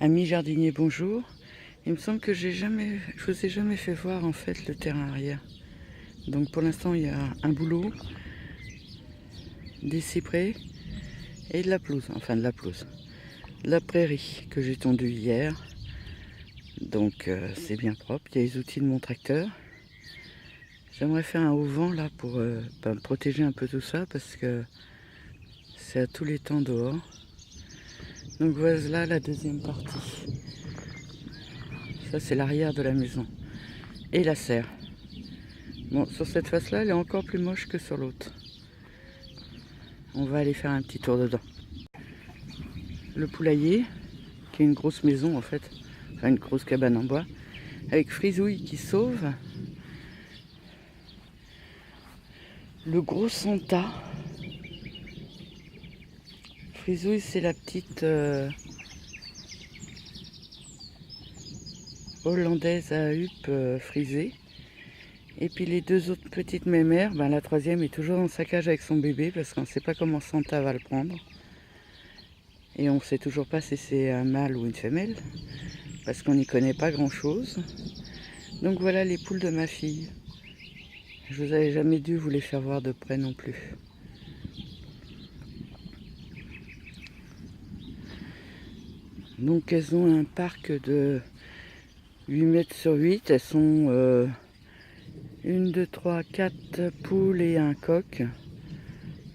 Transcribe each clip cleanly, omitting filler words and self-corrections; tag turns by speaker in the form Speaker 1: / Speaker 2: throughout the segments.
Speaker 1: Amis jardiniers, bonjour. Il me semble que je vous ai jamais fait voir en fait le terrain arrière. Donc pour l'instant il y a un bouleau, des cyprès et de la pelouse, enfin de la pelouse. De la prairie que j'ai tondue hier. Donc c'est bien propre, il y a les outils de mon tracteur. J'aimerais faire un auvent là pour protéger un peu tout ça parce que c'est à tous les temps dehors. Donc voilà la deuxième partie. Ça c'est l'arrière de la maison. Et la serre. Bon, sur cette face-là, elle est encore plus moche que sur l'autre. On va aller faire un petit tour dedans. Le poulailler, qui est une grosse maison en fait, enfin une grosse cabane en bois, avec Frisouille qui sauve. Le gros Santa. Frisouille, c'est la petite hollandaise à huppe frisée. Et puis les deux autres petites mémères, la troisième est toujours dans sa cage avec son bébé parce qu'on ne sait pas comment Santa va le prendre. Et on ne sait toujours pas si c'est un mâle ou une femelle parce qu'on n'y connaît pas grand chose. Donc voilà les poules de ma fille. Je vous avais jamais dû vous les faire voir de près non plus. Donc elles ont un parc de 8 mètres sur 8. Elles sont 1, 2, 3, 4 poules et un coq.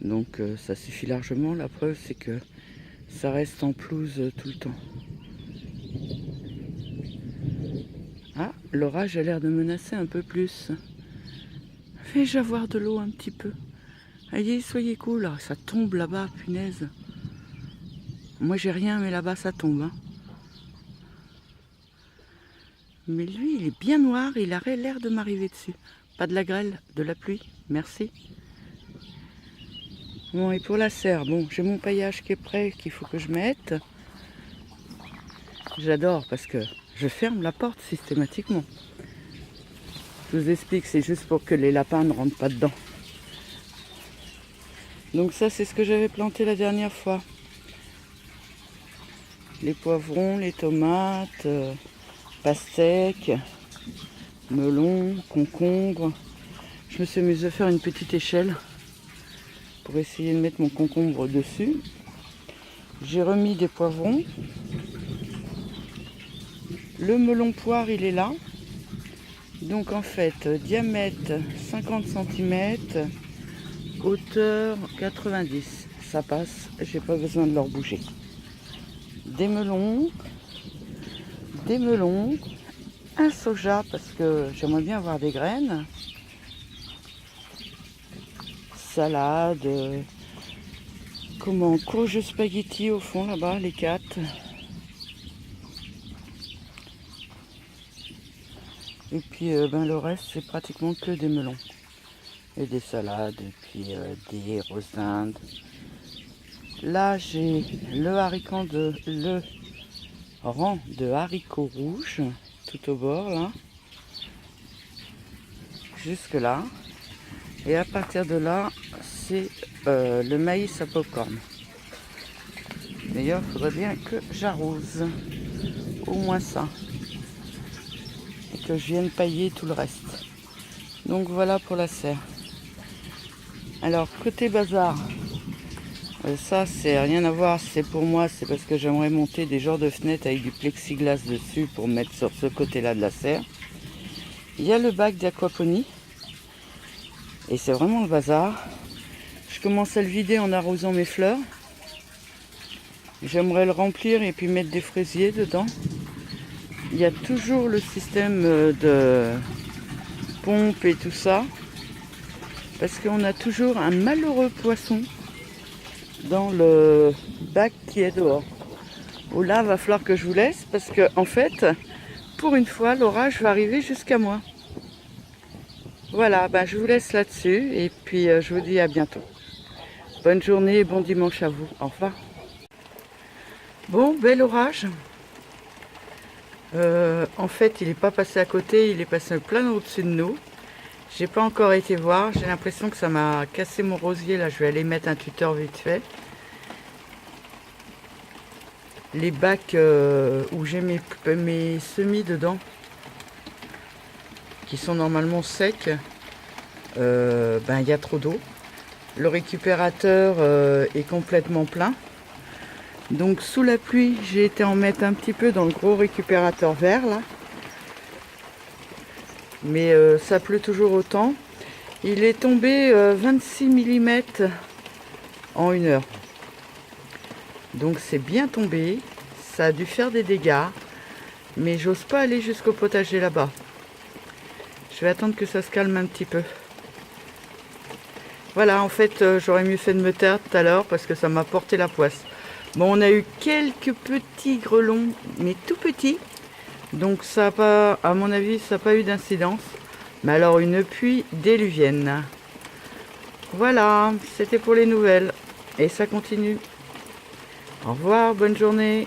Speaker 1: Donc ça suffit largement. La preuve c'est que ça reste en pelouse tout le temps. Ah, l'orage a l'air de menacer un peu plus. Fais-je avoir de l'eau un petit peu? Allez, soyez cool, là. Ça tombe là-bas, punaise. Moi j'ai rien, mais là-bas ça tombe. Hein. Mais lui, il est bien noir, il aurait l'air de m'arriver dessus. Pas de la grêle, de la pluie, merci. Bon, et pour la serre, bon, j'ai mon paillage qui est prêt, qu'il faut que je mette. J'adore parce que je ferme la porte systématiquement. Je vous explique, c'est juste pour que les lapins ne rentrent pas dedans. Donc ça, c'est ce que j'avais planté la dernière fois. Les poivrons, les tomates, pastèques, melons, concombres. Je me suis amusée à faire une petite échelle pour essayer de mettre mon concombre dessus. J'ai remis des poivrons. Le melon poire, il est là. Donc en fait, diamètre 50 cm, hauteur 90. Ça passe, j'ai pas besoin de leur bouger. Des melons, un soja parce que j'aimerais bien avoir des graines. Salade, courge spaghetti au fond là-bas, les 4. Et puis le reste c'est pratiquement que des melons. Et des salades, et puis des rosindes. Là j'ai le rang de haricots rouges, tout au bord là. Jusque là. Et à partir de là, c'est le maïs à popcorn. D'ailleurs, il faudrait bien que j'arrose. Au moins ça. Et que je vienne pailler tout le reste. Donc voilà pour la serre. Alors, côté bazar, ça c'est rien à voir, c'est pour moi, c'est parce que j'aimerais monter des genres de fenêtres avec du plexiglas dessus pour mettre sur ce côté-là de la serre. Il y a le bac d'aquaponie. Et c'est vraiment le bazar. Je commence à le vider en arrosant mes fleurs. J'aimerais le remplir et puis mettre des fraisiers dedans. Il y a toujours le système de pompe et tout ça. Parce qu'on a toujours un malheureux poisson dans le bac qui est dehors. Oh là, va falloir que je vous laisse parce que en fait, pour une fois, l'orage va arriver jusqu'à moi. Voilà, je vous laisse là-dessus et puis je vous dis à bientôt. Bonne journée et bon dimanche à vous. Au revoir. Bon, bel orage. En fait, il n'est pas passé à côté, il est passé plein au-dessus de nous. J'ai pas encore été voir, j'ai l'impression que ça m'a cassé mon rosier. Là, je vais aller mettre un tuteur vite fait. les bacs où j'ai mes semis dedans, qui sont normalement secs, il y a trop d'eau. Le récupérateur est complètement plein. Donc sous la pluie, j'ai été en mettre un petit peu dans le gros récupérateur vert là. Mais ça pleut toujours autant. Il est tombé 26 mm en 1 heure. Donc c'est bien tombé. Ça a dû faire des dégâts. Mais j'ose pas aller jusqu'au potager là-bas. Je vais attendre que ça se calme un petit peu. Voilà, en fait, j'aurais mieux fait de me taire tout à l'heure parce que ça m'a porté la poisse. Bon, on a eu quelques petits grelons, mais tout petits. Donc ça a pas, à mon avis, ça n'a pas eu d'incidence. Mais alors une pluie déluvienne. Voilà, c'était pour les nouvelles. Et ça continue. Au revoir, bonne journée.